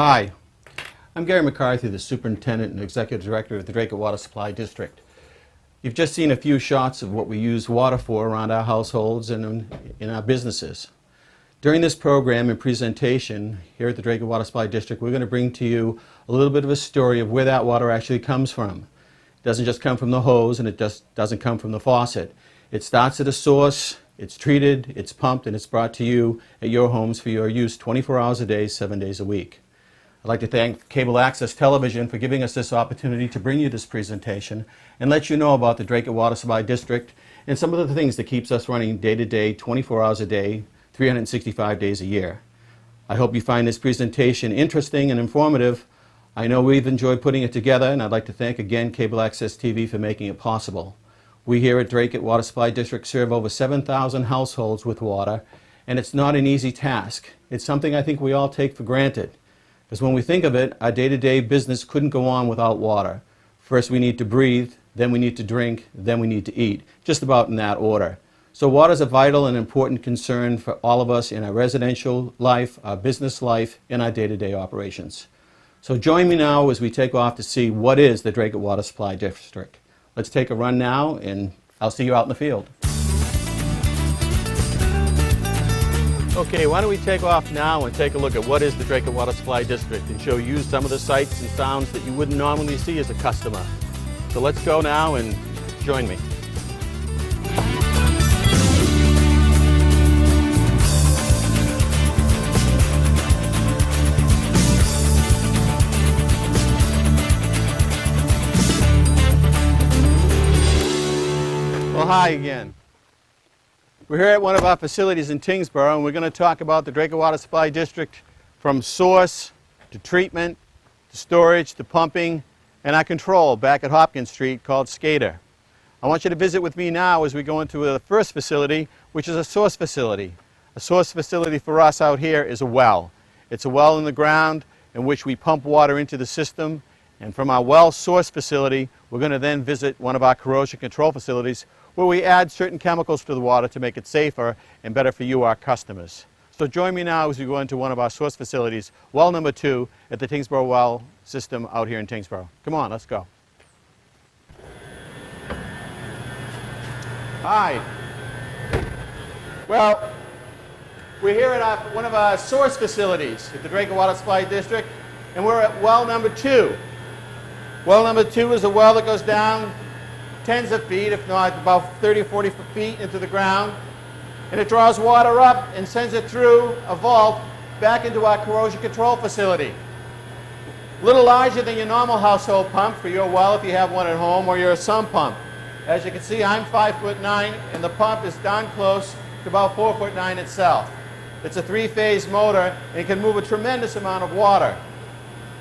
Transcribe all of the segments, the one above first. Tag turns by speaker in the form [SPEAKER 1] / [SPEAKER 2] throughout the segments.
[SPEAKER 1] Hi, I'm Gary McCarthy, the Superintendent and Executive Director of the Dracut Water Supply District. You've just seen a few shots of what we use water for around our households and in our businesses. During this program and presentation here at the Dracut Water Supply District, we're going to bring to you a little bit of a story of where that water actually comes from. It doesn't just come from the hose, and it just doesn't come from the faucet. It starts at a source, it's treated, it's pumped, and it's brought to you at your homes for your use 24 hours a day, 7 days a week. I'd like to thank Cable Access Television for giving us this opportunity to bring you this presentation and let you know about the Dracut Water Supply District and some of the things that keeps us running day to day, 24 hours a day, 365 days a year. I hope you find this presentation interesting and informative. I know we've enjoyed putting it together, and I'd like to thank again Cable Access TV for making it possible. We here at Dracut Water Supply District serve over 7,000 households with water, and it's not an easy task. It's something I think we all take for granted. Because when we think of it, our day-to-day business couldn't go on without water. First we need to breathe, then we need to drink, then we need to eat, just about in that order. So water is a vital and important concern for all of us in our residential life, our business life, and our day-to-day operations. So join me now as we take off to see what is the Dracut Water Supply District. Let's take a run now, and I'll see you out in the field. Okay, why don't we take off now and take a look at what is the Dracut Water Supply District and show you some of the sights and sounds that you wouldn't normally see as a customer. So let's go now and join me. Well, hi again. We're here at one of our facilities in Tyngsboro, and we're going to talk about the Dracut Water Supply District from source to treatment to storage to pumping and our control back at Hopkins Street called Skater. I want you to visit with me now as we go into the first facility, which is a source facility. A source facility for us out here is a well. It's a well in the ground in which we pump water into the system, and from our well source facility we're going to then visit one of our corrosion control facilities where we add certain chemicals to the water to make it safer and better for you, our customers. So join me now as we go into one of our source facilities, well number 2 at the Tyngsboro Well System out here in Tyngsboro. Come on, let's go. Hi. Well, we're here at one of our source facilities at the Dracut Water Supply District, and we're at well number 2. Well number 2 is a well that goes down tens of feet, if not about 30 or 40 feet into the ground, and it draws water up and sends it through a vault back into our corrosion control facility. A little larger than your normal household pump for your well if you have one at home, or your sump pump. As you can see, I'm 5'9", and the pump is down close to about 4'9" itself. It's a 3-phase motor and can move a tremendous amount of water.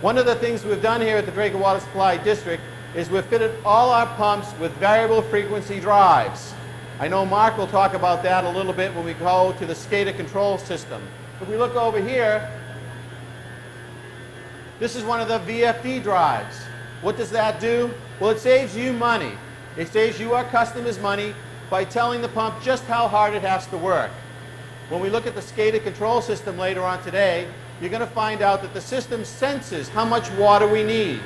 [SPEAKER 1] One of the things we've done here at the Dracut Water Supply District is we've fitted all our pumps with variable frequency drives. I know Mark will talk about that a little bit when we go to the SCADA control system. If we look over here, this is one of the VFD drives. What does that do? Well, it saves you money. It saves you, our customers, money by telling the pump just how hard it has to work. When we look at the SCADA control system later on today, you're going to find out that the system senses how much water we need,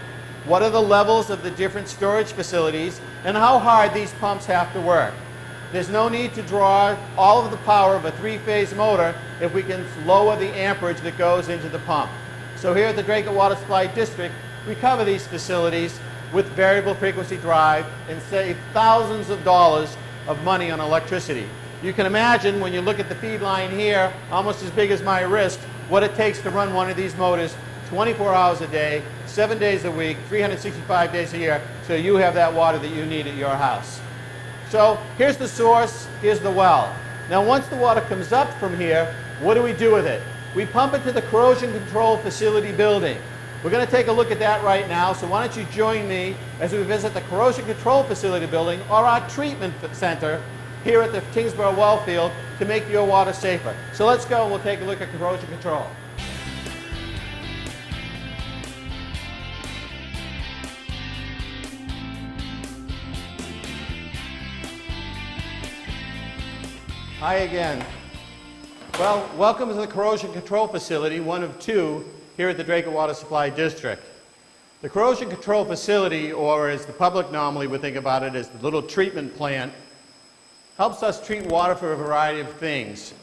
[SPEAKER 1] what are the levels of the different storage facilities, and how hard these pumps have to work. There's no need to draw all of the power of a 3-phase motor if we can lower the amperage that goes into the pump. So here at the Dracut Water Supply District, we cover these facilities with variable frequency drive and save thousands of dollars of money on electricity. You can imagine when you look at the feed line here, almost as big as my wrist, what it takes to run one of these motors 24 hours a day, 7 days a week, 365 days a year, so you have that water that you need at your house. So here's the source, here's the well. Now once the water comes up from here, what do we do with it? We pump it to the corrosion control facility building. We're going to take a look at that right now, so why don't you join me as we visit the corrosion control facility building, or our treatment center here at the Tyngsboro well field, to make your water safer. So let's go and we'll take a look at corrosion control. Hi again. Well, welcome to the corrosion control facility, one of 2 here at the Dracut Water Supply District. The corrosion control facility, or as the public normally would think about it as the little treatment plant, helps us treat water for a variety of things.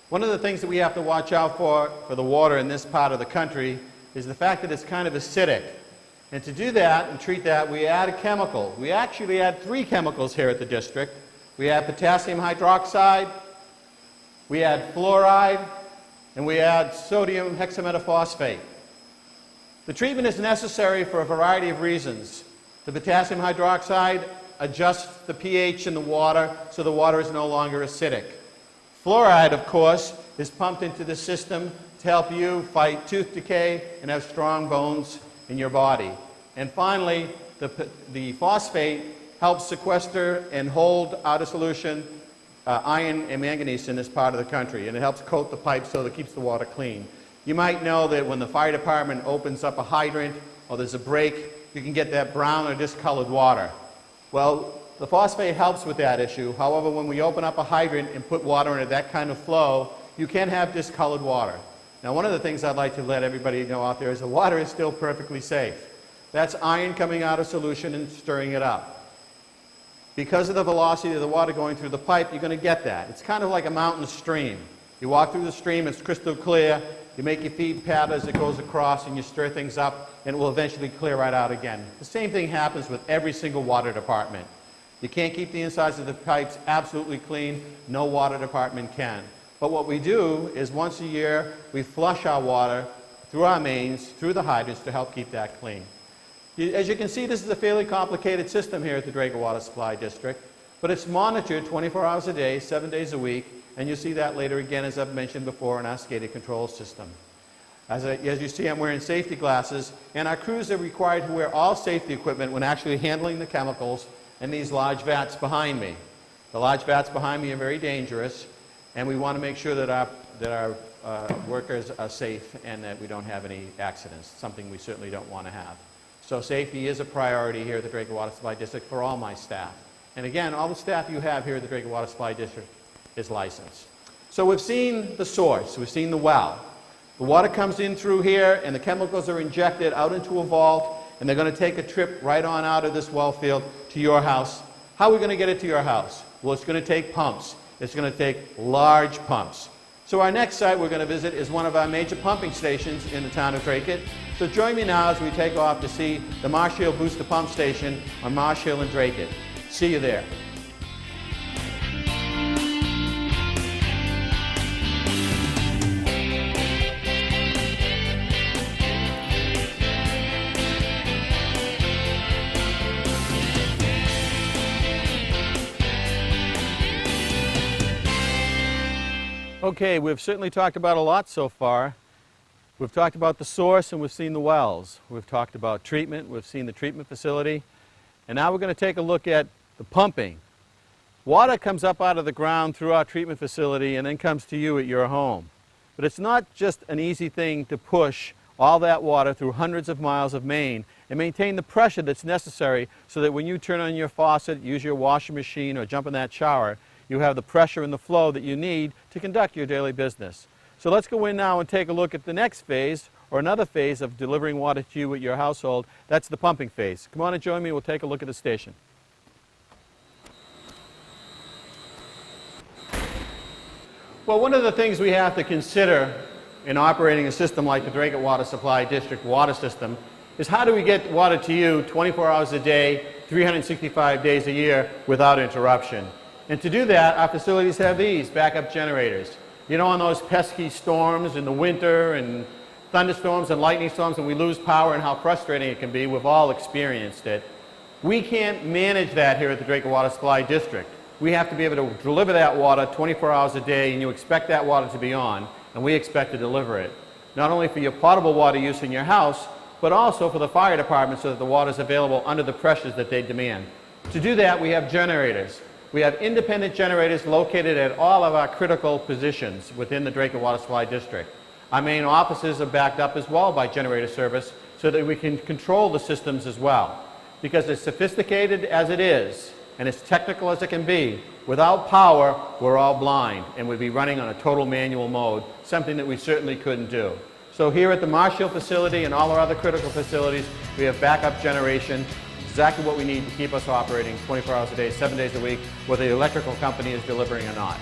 [SPEAKER 1] One of the things that we have to watch out for the water in this part of the country is the fact that it's kind of acidic. And to do that and treat that, we add a chemical. We actually add 3 chemicals here at the district. We add potassium hydroxide, we add fluoride, and we add sodium hexametaphosphate. The treatment is necessary for a variety of reasons. The potassium hydroxide adjusts the pH in the water so the water is no longer acidic. Fluoride, of course, is pumped into the system to help you fight tooth decay and have strong bones in your body. And finally, the phosphate helps sequester and hold out of solution iron and manganese in this part of the country, and it helps coat the pipes so that it keeps the water clean. You might know that when the fire department opens up a hydrant or there's a break, you can get that brown or discolored water. Well, the phosphate helps with that issue. However, when we open up a hydrant and put water into that kind of flow, you can have discolored water. Now, one of the things I'd like to let everybody know out there is the water is still perfectly safe. That's iron coming out of solution and stirring it up. Because of the velocity of the water going through the pipe, you're going to get that. It's kind of like a mountain stream. You walk through the stream, it's crystal clear, you make your feet pat as it goes across, and you stir things up, and it will eventually clear right out again. The same thing happens with every single water department. You can't keep the insides of the pipes absolutely clean. No water department can. But what we do is once a year, we flush our water through our mains, through the hydrants to help keep that clean. As you can see, this is a fairly complicated system here at the Dracut Water Supply District, but it's monitored 24 hours a day, 7 days a week, and you'll see that later again, as I've mentioned before, in our SCADA control system. As you see, I'm wearing safety glasses, and our crews are required to wear all safety equipment when actually handling the chemicals in these large vats behind me. The large vats behind me are very dangerous, and we want to make sure that our workers are safe and that we don't have any accidents, something we certainly don't want to have. So safety is a priority here at the Dracut Water Supply District for all my staff. And again, all the staff you have here at the Dracut Water Supply District is licensed. So we've seen the source, we've seen the well. The water comes in through here and the chemicals are injected out into a vault, and they're going to take a trip right on out of this well field to your house. How are we going to get it to your house? Well, it's going to take pumps. It's going to take large pumps. So our next site we're going to visit is one of our major pumping stations in the town of Dracut. So join me now as we take off to see the Marsh Hill Booster Pump Station on Marsh Hill in Dracut. See you there. Okay, we've certainly talked about a lot so far. We've talked about the source and we've seen the wells. We've talked about treatment, we've seen the treatment facility. And now we're going to take a look at the pumping. Water comes up out of the ground through our treatment facility and then comes to you at your home. But it's not just an easy thing to push all that water through hundreds of miles of main and maintain the pressure that's necessary so that when you turn on your faucet, use your washing machine, or jump in that shower, you have the pressure and the flow that you need to conduct your daily business. So let's go in now and take a look at the next phase, or another phase of delivering water to you at your household. That's the pumping phase. Come on and join me, we'll take a look at the station. Well, one of the things we have to consider in operating a system like the Dracut Water Supply District water system is how do we get water to you 24 hours a day, 365 days a year without interruption. And to do that, our facilities have these backup generators. You know, on those pesky storms in the winter and thunderstorms and lightning storms, and we lose power and how frustrating it can be, we've all experienced it. We can't manage that here at the Dracut Water Supply District. We have to be able to deliver that water 24 hours a day, and you expect that water to be on, and we expect to deliver it. Not only for your potable water use in your house, but also for the fire department so that the water is available under the pressures that they demand. To do that, we have generators. We have independent generators located at all of our critical positions within the Dracut Water Supply District. Our main offices are backed up as well by generator service so that we can control the systems as well. Because as sophisticated as it is, and as technical as it can be, without power, we're all blind and we'd be running on a total manual mode, something that we certainly couldn't do. So here at the Marshall facility and all our other critical facilities, we have backup generation, exactly what we need to keep us operating 24 hours a day, 7 days a week, whether the electrical company is delivering or not.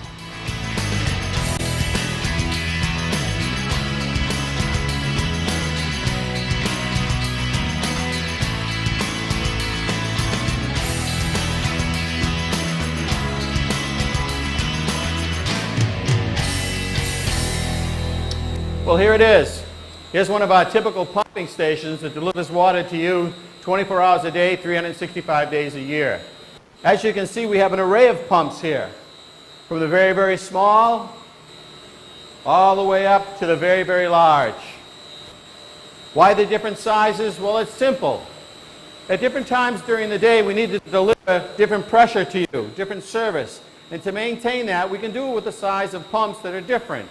[SPEAKER 1] Well, here it is. Here's one of our typical pumping stations that delivers water to you 24 hours a day, 365 days a year. As you can see, we have an array of pumps here, from the very, very small all the way up to the very, very large. Why the different sizes? Well, it's simple. At different times during the day, we need to deliver different pressure to you, different service. And to maintain that, we can do it with the size of pumps that are different.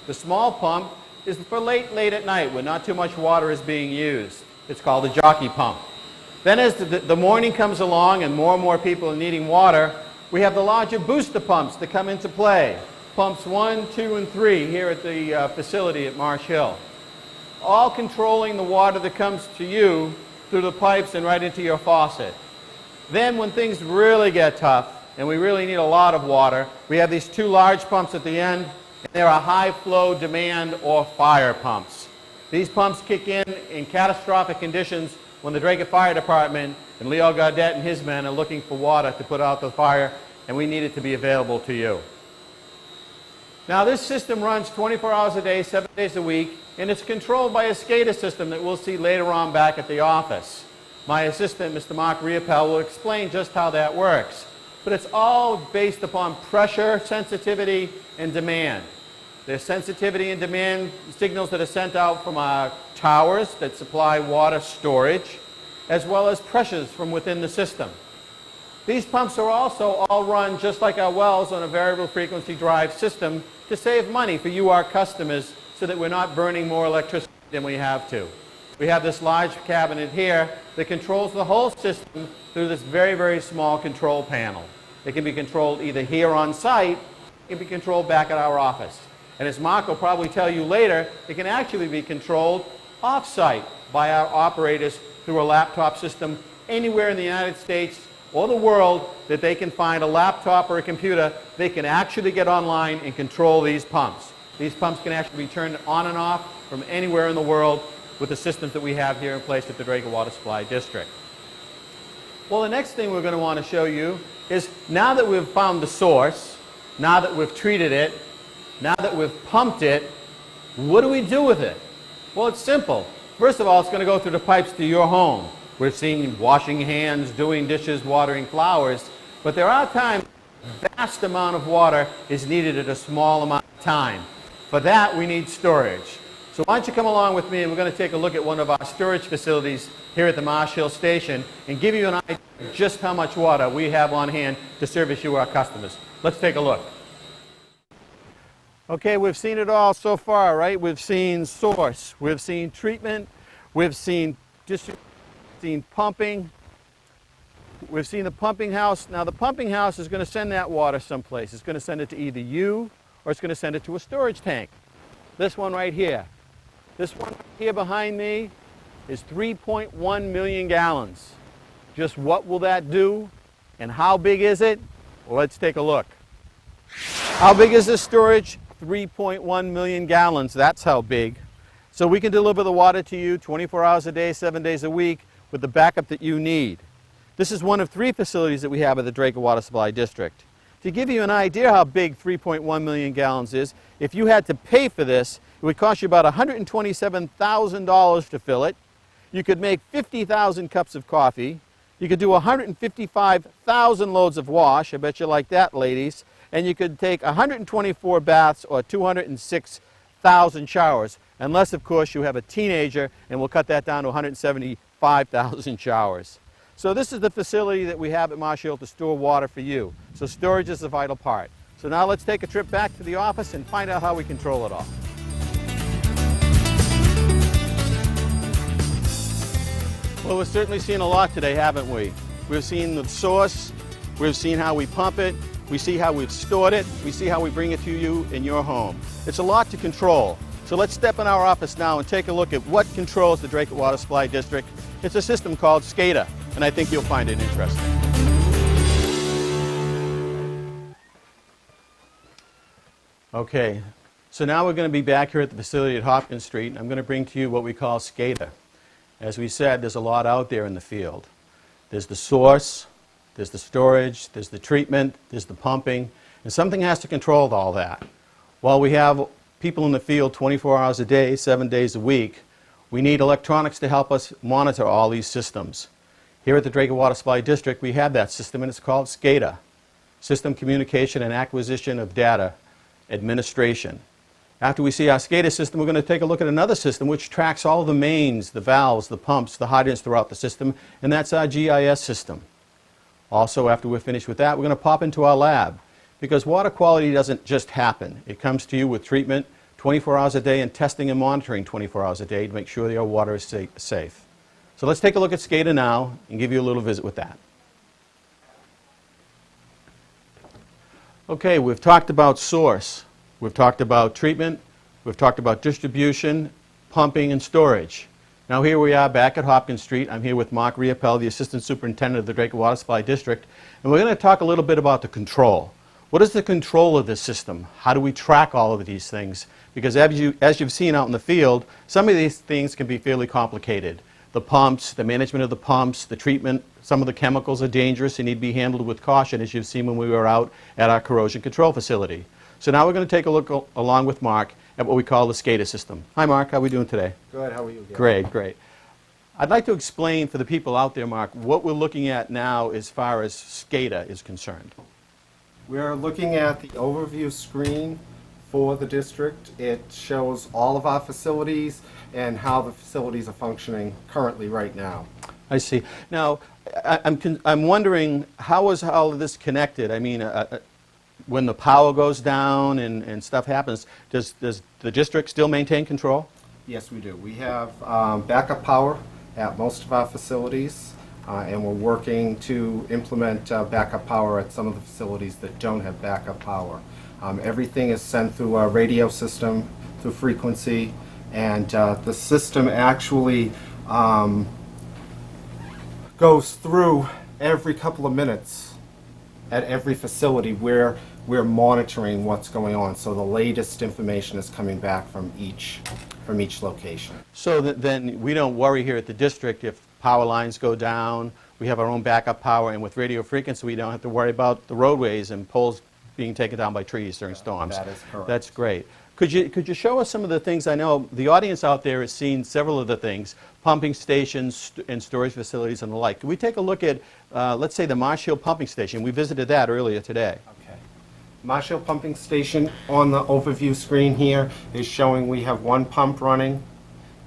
[SPEAKER 1] The small pump is for late at night when not too much water is being used. It's called a jockey pump. Then as the morning comes along and more people are needing water, we have the larger booster pumps that come into play. Pumps 1, 2, and 3 here at the facility at Marsh Hill. All controlling the water that comes to you through the pipes and right into your faucet. Then when things really get tough and we really need a lot of water, we have these two large pumps at the end. There are high flow demand or fire pumps. These pumps kick in catastrophic conditions when the Dracut Fire Department and Leo Gaudet and his men are looking for water to put out the fire, and we need it to be available to you. Now this system runs 24 hours a day, 7 days a week, and it's controlled by a SCADA system that we'll see later on back at the office. My assistant, Mr. Mark Riopel, will explain just how that works. But it's all based upon pressure, sensitivity, and demand. There's sensitivity and demand signals that are sent out from our towers that supply water storage, as well as pressures from within the system. These pumps are also all run just like our wells on a variable frequency drive system to save money for you, our customers, so that we're not burning more electricity than we have to. We have this large cabinet here that controls the whole system through this very, very small control panel. It can be controlled either here on site, it can be controlled back at our office. And as Mark will probably tell you later, it can actually be controlled off-site by our operators through a laptop system anywhere in the United States or the world that they can find a laptop or a computer. They can actually get online and control these pumps. These pumps can actually be turned on and off from anywhere in the world with the systems that we have here in place at the Dracut Water Supply District. Well, the next thing we're going to want to show you is now that we've found the source, now that we've treated it, now that we've pumped it, what do we do with it? Well, it's simple. First of all, it's going to go through the pipes to your home. We're seeing washing hands, doing dishes, watering flowers, but there are times a vast amount of water is needed at a small amount of time. For that, we need storage. So why don't you come along with me and we're going to take a look at one of our storage facilities here at the Marsh Hill Station and give you an idea of just how much water we have on hand to service you, our customers. Let's take a look. Okay, we've seen it all so far, right? We've seen source, we've seen treatment, we've seen distribution, seen pumping, we've seen the pumping house. Now the pumping house is going to send that water someplace. It's going to send it to either you or it's going to send it to a storage tank. This one right here. This one here behind me is 3.1 million gallons. Just what will that do and how big is it? Well, let's take a look. How big is this storage? 3.1 million gallons, that's how big. So we can deliver the water to you 24 hours a day, 7 days a week with the backup that you need. This is one of 3 facilities that we have at the Dracut Water Supply District. To give you an idea how big 3.1 million gallons is, if you had to pay for this, it would cost you about $127,000 to fill it. You could make 50,000 cups of coffee. You could do 155,000 loads of wash. I bet you like that, ladies. And you could take 124 baths or 206,000 showers, unless, of course, you have a teenager, and we'll cut that down to 175,000 showers. So this is the facility that we have at Marsh Hill to store water for you. So storage is a vital part. So now let's take a trip back to the office and find out how we control it all. Well, we've certainly seen a lot today, haven't we? We've seen the source, we've seen how we pump it, we see how we've stored it, we see how we bring it to you in your home. It's a lot to control. So let's step in our office now and take a look at what controls the Dracut Water Supply District. It's a system called SCADA, and I think you'll find it interesting. Okay, so now we're going to be back here at the facility at Hopkins Street, and I'm going to bring to you what we call SCADA. As we said, there's a lot out there in the field. There's the source, there's the storage, there's the treatment, there's the pumping, and something has to control all that. While we have people in the field 24 hours a day, 7 days a week, we need electronics to help us monitor all these systems. Here at the Dracut Water Supply District, we have that system, and it's called SCADA, System Communication and Acquisition of Data Administration. After we see our SCADA system, we're going to take a look at another system which tracks all the mains, the valves, the pumps, the hydrants throughout the system, and that's our GIS system. Also, after we're finished with that, we're going to pop into our lab, because water quality doesn't just happen. It comes to you with treatment 24 hours a day and testing and monitoring 24 hours a day to make sure that your water is safe. So let's take a look at SCADA now and give you a little visit with that. Okay, we've talked about source, we've talked about treatment, we've talked about distribution, pumping, and storage. Now here we are back at Hopkins Street. I'm here with Mark Riopel, the Assistant Superintendent of the Dracut Water Supply District, and we're going to talk a little bit about the control. What is the control of this system? How do we track all of these things? Because as you've seen out in the field, some of these things can be fairly complicated. The pumps, the management of the pumps, the treatment, some of the chemicals are dangerous and need to be handled with caution, as you've seen when we were out at our corrosion control facility. So now we're going to take a look along with Mark at what we call the SCADA system. Hi Mark, how are we doing today?
[SPEAKER 2] Good, how are you?
[SPEAKER 1] Great, great. I'd like to explain for the people out there, Mark, what we're looking at now as far as SCADA is concerned.
[SPEAKER 2] We're looking at the overview screen for the district. It shows all of our facilities and how the facilities are functioning currently right now.
[SPEAKER 1] I see. Now, I'm wondering, how is all of this connected? I mean, when the power goes down and stuff happens, does the district still maintain control?
[SPEAKER 2] Yes, we do. We have backup power at most of our facilities, and we're working to implement backup power at some of the facilities that don't have backup power. Everything is sent through a radio system, through frequency, and the system actually goes through every couple of minutes at every facility where we're monitoring what's going on. So the latest information is coming back from each location.
[SPEAKER 1] So then we don't worry here at the district if power lines go down. We have our own backup power, and with radio frequency we don't have to worry about the roadways and poles being taken down by trees during storms.
[SPEAKER 2] That is correct.
[SPEAKER 1] That's great. Could you show us some of the things? I know the audience out there has seen several of the things, pumping stations and storage facilities and the like. Could we take a look at, let's say, the Marsh Hill pumping station? We visited that earlier today.
[SPEAKER 2] Okay. Marsh Hill pumping station on the overview screen here is showing we have one pump running.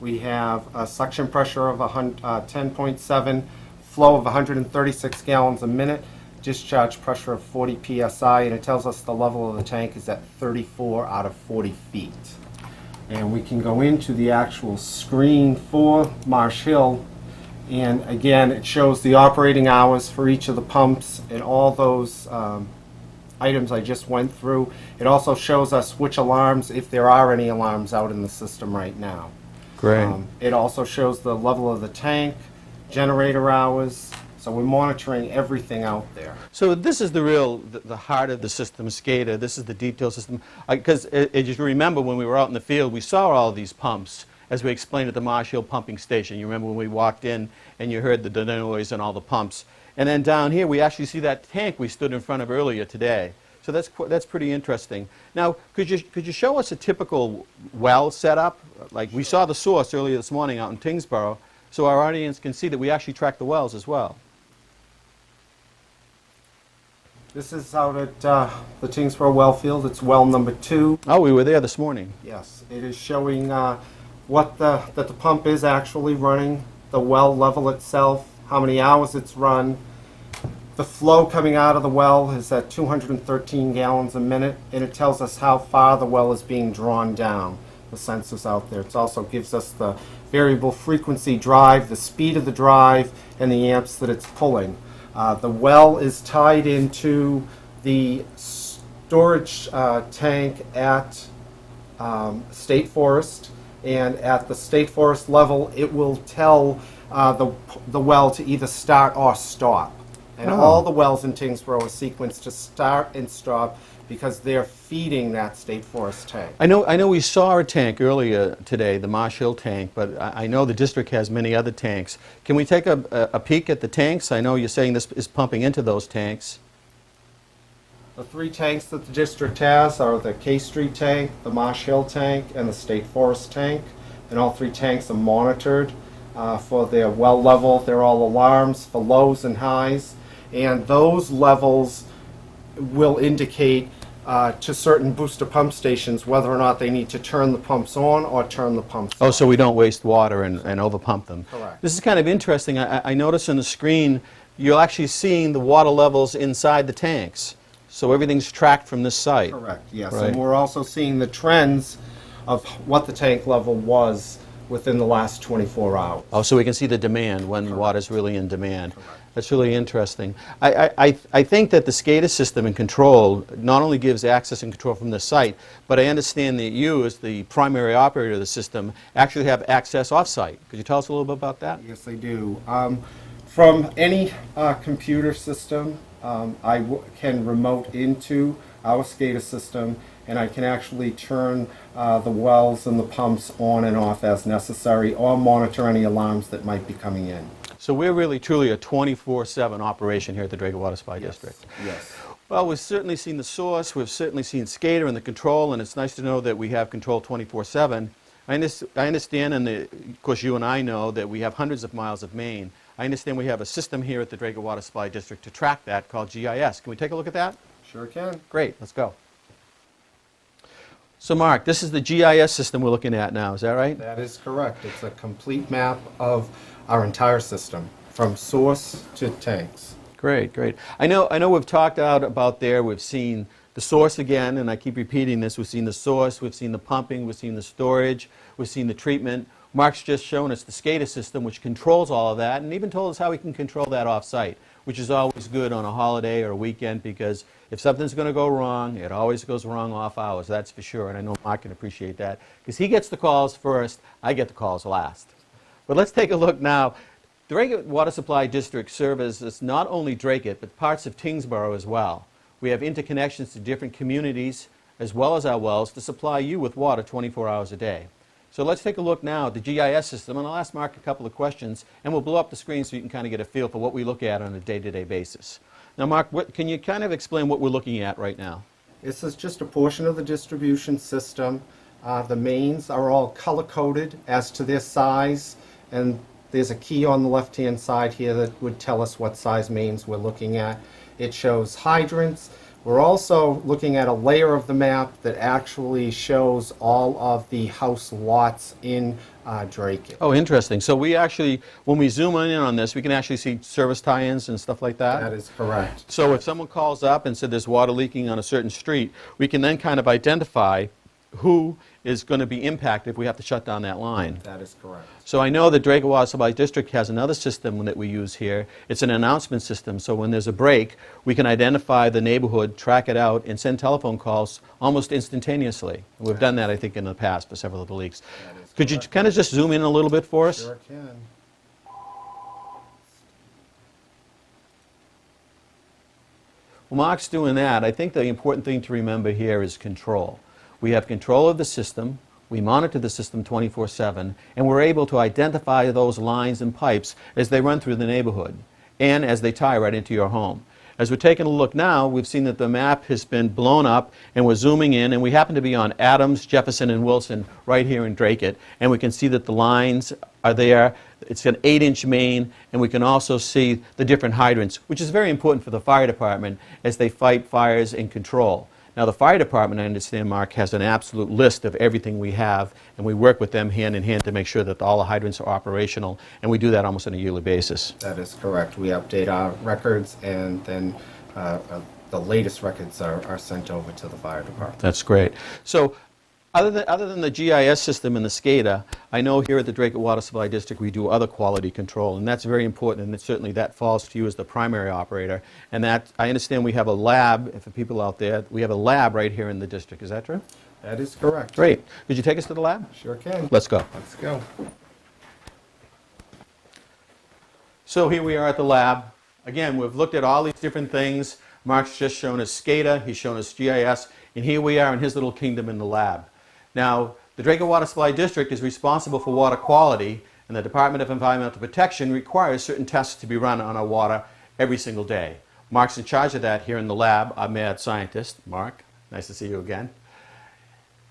[SPEAKER 2] We have a suction pressure of 10.7, flow of 136 gallons a minute, discharge pressure of 40 psi, and it tells us the level of the tank is at 34 out of 40 feet. And we can go into the actual screen for Marsh Hill, and again it shows the operating hours for each of the pumps and all those items I just went through. It also shows us which alarms, if there are any alarms out in the system right now.
[SPEAKER 1] Great.
[SPEAKER 2] It also shows the level of the tank, generator hours. So we're monitoring everything out there.
[SPEAKER 1] So this is the heart of the system, SCADA. This is the detail system. Because as you remember, when we were out in the field, we saw all these pumps, as we explained at the Marsh Hill pumping station. You remember when we walked in and you heard the noise and all the pumps. And then down here, we actually see that tank we stood in front of earlier today. So that's pretty interesting. Now, could you show us a typical well setup? Like we saw the source earlier this morning out in Tingsboro, so our audience can see that we actually track the wells as well.
[SPEAKER 2] This is out at the Tingsboro well field. It's well number 2.
[SPEAKER 1] Oh, we were there this morning.
[SPEAKER 2] Yes, it is showing that the pump is actually running, the well level itself, how many hours it's run. The flow coming out of the well is at 213 gallons a minute, and it tells us how far the well is being drawn down, the sensors out there. It also gives us the variable frequency drive, the speed of the drive, and the amps that it's pulling. The well is tied into the storage tank at state forest, and at the state forest level, it will tell the well to either start or stop. And all the wells in Tingsboro are sequenced to start and stop because they're feeding that state forest tank.
[SPEAKER 1] I know we saw a tank earlier today, the Marsh Hill tank, but I know the district has many other tanks. Can we take a peek at the tanks? I know you're saying this is pumping into those tanks.
[SPEAKER 2] The three tanks that the district has are the K Street tank, the Marsh Hill tank, and the State Forest tank. And all three tanks are monitored for their well level. They're all alarms for lows and highs. And those levels will indicate to certain booster pump stations whether or not they need to turn the pumps on or turn the pumps
[SPEAKER 1] Oh,
[SPEAKER 2] off.
[SPEAKER 1] so we don't waste water and overpump them.
[SPEAKER 2] Correct.
[SPEAKER 1] This is kind of interesting. I notice on the screen you're actually seeing the water levels inside the tanks. So everything's tracked from this site.
[SPEAKER 2] Correct, yes.
[SPEAKER 1] Right.
[SPEAKER 2] And we're also seeing the trends of what the tank level was within the last 24 hours.
[SPEAKER 1] Oh, so we can see the demand when
[SPEAKER 2] Correct.
[SPEAKER 1] water's really in demand.
[SPEAKER 2] Correct.
[SPEAKER 1] That's really interesting. I think that the SCADA system and control not only gives access and control from the site, but I understand that you, as the primary operator of the system, actually have access off-site. Could you tell us a little bit about that?
[SPEAKER 2] Yes, I do. From any computer system, can remote into our SCADA system, and I can actually turn the wells and the pumps on and off as necessary, or monitor any alarms that might be coming in.
[SPEAKER 1] So we're really truly a 24/7 operation here at the Dracut Water Supply District.
[SPEAKER 2] Yes.
[SPEAKER 1] Well, we've certainly seen the source, we've certainly seen SCADA and the control, and it's nice to know that we have control 24/7. I understand, and of course you and I know, that we have hundreds of miles of main. I understand we have a system here at the Dracut Water Supply District to track that called GIS. Can we take a look at that?
[SPEAKER 2] Sure can.
[SPEAKER 1] Great, let's go. So Mark, this is the GIS system we're looking at now, is that right?
[SPEAKER 2] That is correct. It's a complete map of our entire system, from source to tanks.
[SPEAKER 1] Great, great. I know we've talked out about there, we've seen the source again, and I keep repeating this, we've seen the source, we've seen the pumping, we've seen the storage, we've seen the treatment. Mark's just shown us the SCADA system, which controls all of that, and even told us how we can control that off-site, which is always good on a holiday or a weekend, because if something's going to go wrong, it always goes wrong off hours, that's for sure, and I know Mark can appreciate that, because he gets the calls first, I get the calls last. But let's take a look now. The Dracut Water Supply District serves not only Dracut, but parts of Tingsboro as well. We have interconnections to different communities, as well as our wells, to supply you with water 24 hours a day. So let's take a look now at the GIS system, and I'll ask Mark a couple of questions, and we'll blow up the screen so you can kind of get a feel for what we look at on a day-to-day basis. Now, Mark, can you kind of explain what we're looking at right now?
[SPEAKER 2] This is just a portion of the distribution system. The mains are all color-coded as to their size, and there's a key on the left-hand side here that would tell us what size mains we're looking at. It shows hydrants. We're also looking at a layer of the map that actually shows all of the house lots in Dracut.
[SPEAKER 1] Oh, interesting. So we actually, when we zoom in on this, we can actually see service tie-ins and stuff like that?
[SPEAKER 2] That is correct.
[SPEAKER 1] So if someone calls up and said there's water leaking on a certain street, we can then kind of identify who is going to be impacted if we have to shut down that line.
[SPEAKER 2] That is correct.
[SPEAKER 1] So I know the Dracut Water Supply District has another system that we use here. It's an announcement system, so when there's a break, we can identify the neighborhood, track it out, and send telephone calls almost instantaneously. And we've done that, I think, in the past for several of the leaks.
[SPEAKER 2] That is
[SPEAKER 1] Could you
[SPEAKER 2] correct.
[SPEAKER 1] kind of just zoom in a little bit for us?
[SPEAKER 2] Sure can.
[SPEAKER 1] Well, Mark's doing that. I think the important thing to remember here is control. We have control of the system, we monitor the system 24/7, and we're able to identify those lines and pipes as they run through the neighborhood and as they tie right into your home. As we're taking a look now, we've seen that the map has been blown up, and we're zooming in, and we happen to be on Adams, Jefferson, and Wilson right here in Dracut, and we can see that the lines are there. It's an 8-inch main, and we can also see the different hydrants, which is very important for the fire department as they fight fires in control. Now, the fire department, I understand, Mark, has an absolute list of everything we have, and we work with them hand in hand to make sure that all the hydrants are operational, and we do that almost on a yearly basis.
[SPEAKER 2] That is correct. We update our records, and then the latest records are sent over to the fire department.
[SPEAKER 1] That's great. So, other than the GIS system and the SCADA, I know here at the Dracut Water Supply District we do other quality control, and that's very important, and certainly that falls to you as the primary operator. And that, I understand we have a lab, for people out there, we have a lab right here in the district. Is that true?
[SPEAKER 2] That is correct.
[SPEAKER 1] Great. Could you take us to the lab?
[SPEAKER 2] Sure can.
[SPEAKER 1] Let's go.
[SPEAKER 2] Let's go.
[SPEAKER 1] So here we are at the lab. Again, we've looked at all these different things. Mark's just shown us SCADA, he's shown us GIS, and here we are in his little kingdom in the lab. Now, the Dracut Water Supply District is responsible for water quality, and the Department of Environmental Protection requires certain tests to be run on our water every single day. Mark's in charge of that here in the lab, our mad scientist. Mark, nice to see you again.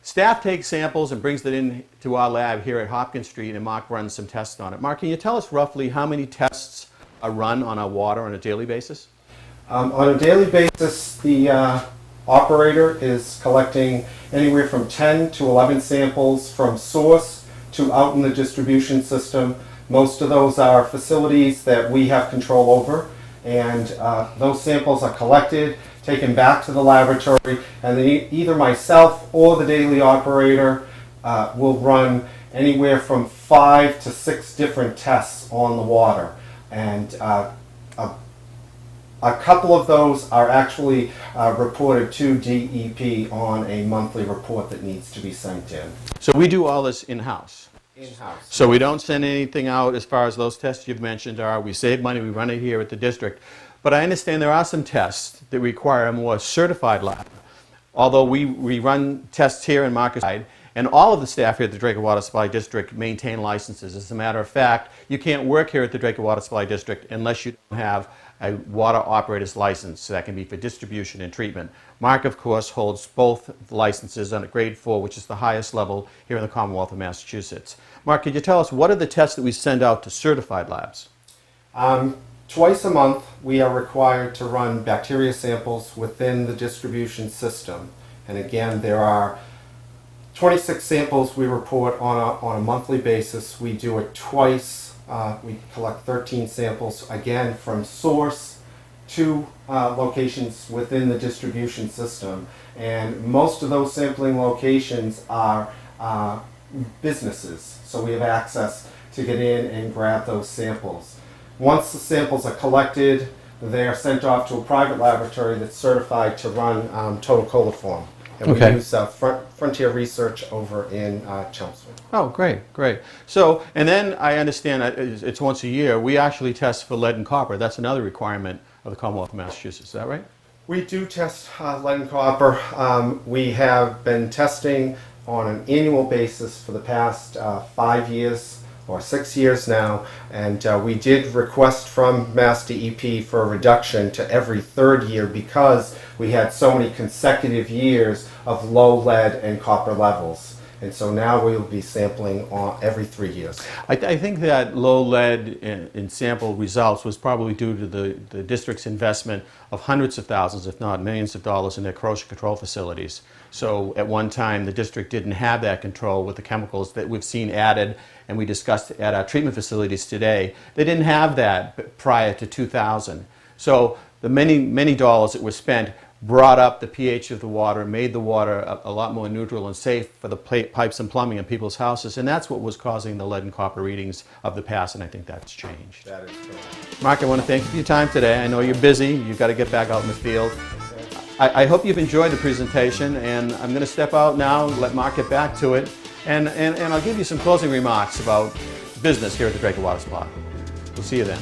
[SPEAKER 1] Staff takes samples and brings it into our lab here at Hopkins Street, and Mark runs some tests on it. Mark, can you tell us roughly how many tests are run on our water on a daily basis?
[SPEAKER 2] On a daily basis, the operator is collecting anywhere from 10 to 11 samples from source to out in the distribution system. Most of those are facilities that we have control over, and those samples are collected, taken back to the laboratory, and then either myself or the daily operator will run anywhere from 5 to 6 different tests on the water. And a couple of those are actually reported to DEP on a monthly report that needs to be sent in.
[SPEAKER 1] So we do all this in-house.
[SPEAKER 2] In-house.
[SPEAKER 1] So we don't send anything out as far as those tests you've mentioned are. We save money, we run it here at the district. But I understand there are some tests that require a more certified lab. Although we run tests here in Marcus side, and all of the staff here at the Dracut Water Supply District maintain licenses. As a matter of fact, you can't work here at the Dracut Water Supply District unless you have a water operator's license. So that can be for distribution and treatment. Mark, of course, holds both licenses on a grade 4, which is the highest level here in the Commonwealth of Massachusetts. Mark, could you tell us what are the tests that we send out to certified labs?
[SPEAKER 2] Twice a month, we are required to run bacteria samples within the distribution system. And again, there are 26 samples we report on a monthly basis. We do it twice. We collect 13 samples, again, from source to locations within the distribution system. And most of those sampling locations are businesses, so we have access to get in and grab those samples. Once the samples are collected, they are sent off to a private laboratory that's certified to run total coliform. And we use Frontier Research over in Chelmsford.
[SPEAKER 1] Oh, great, great. So, and then I understand that it's once a year. We actually test for lead and copper. That's another requirement of the Commonwealth of Massachusetts. Is that right?
[SPEAKER 2] We do test lead and copper. We have been testing on an annual basis for the past 5 years or 6 years now, and we did request from Mass DEP for a reduction to every 3rd year because we had so many consecutive years of low lead and copper levels. And so now we will be sampling every 3 years.
[SPEAKER 1] I think that low lead in sample results was probably due to the district's investment of hundreds of thousands, if not millions of dollars in their corrosion control facilities. So at one time the district didn't have that control with the chemicals that we've seen added and we discussed at our treatment facilities today. They didn't have that prior to 2000. So the many dollars that were spent brought up the pH of the water, made the water a lot more neutral and safe for the pipes and plumbing in people's houses, and that's what was causing the lead and copper readings of the past, and I think that's changed.
[SPEAKER 2] That is correct.
[SPEAKER 1] Mark, I want to thank you for your time today. I know you're busy. You've got to get back out in the field. I hope you've enjoyed the presentation, and I'm going to step out now and let Mark get back to it, and I'll give you some closing remarks about business here at the Dracut Water Supply. We'll see you then.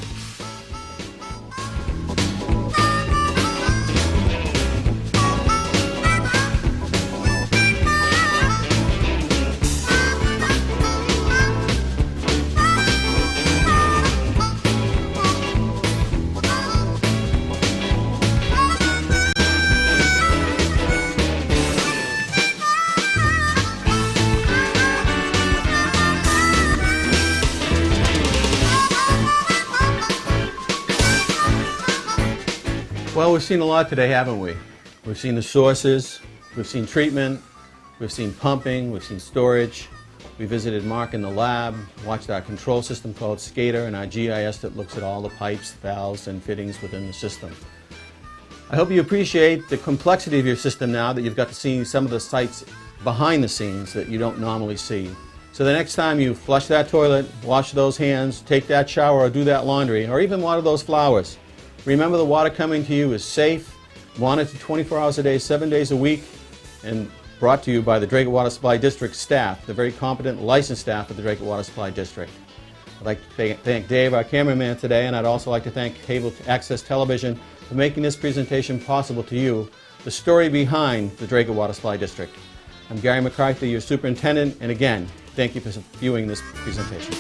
[SPEAKER 1] Well, we've seen a lot today, haven't we? We've seen the sources, we've seen treatment, we've seen pumping, we've seen storage. We visited Mark in the lab, watched our control system called SCADA and our GIS that looks at all the pipes, valves, and fittings within the system. I hope you appreciate the complexity of your system now that you've got to see some of the sites behind the scenes that you don't normally see. So the next time you flush that toilet, wash those hands, take that shower or do that laundry, or even water those flowers, remember the water coming to you is safe, monitored 24 hours a day, 7 days a week, and brought to you by the Dracut Water Supply District staff, the very competent, licensed staff of the Dracut Water Supply District. I'd like to thank Dave, our cameraman today, and I'd also like to thank Dracut Access Television for making this presentation possible to you, the story behind the Dracut Water Supply District. I'm Gary McCarthy, your superintendent, and again, thank you for viewing this presentation.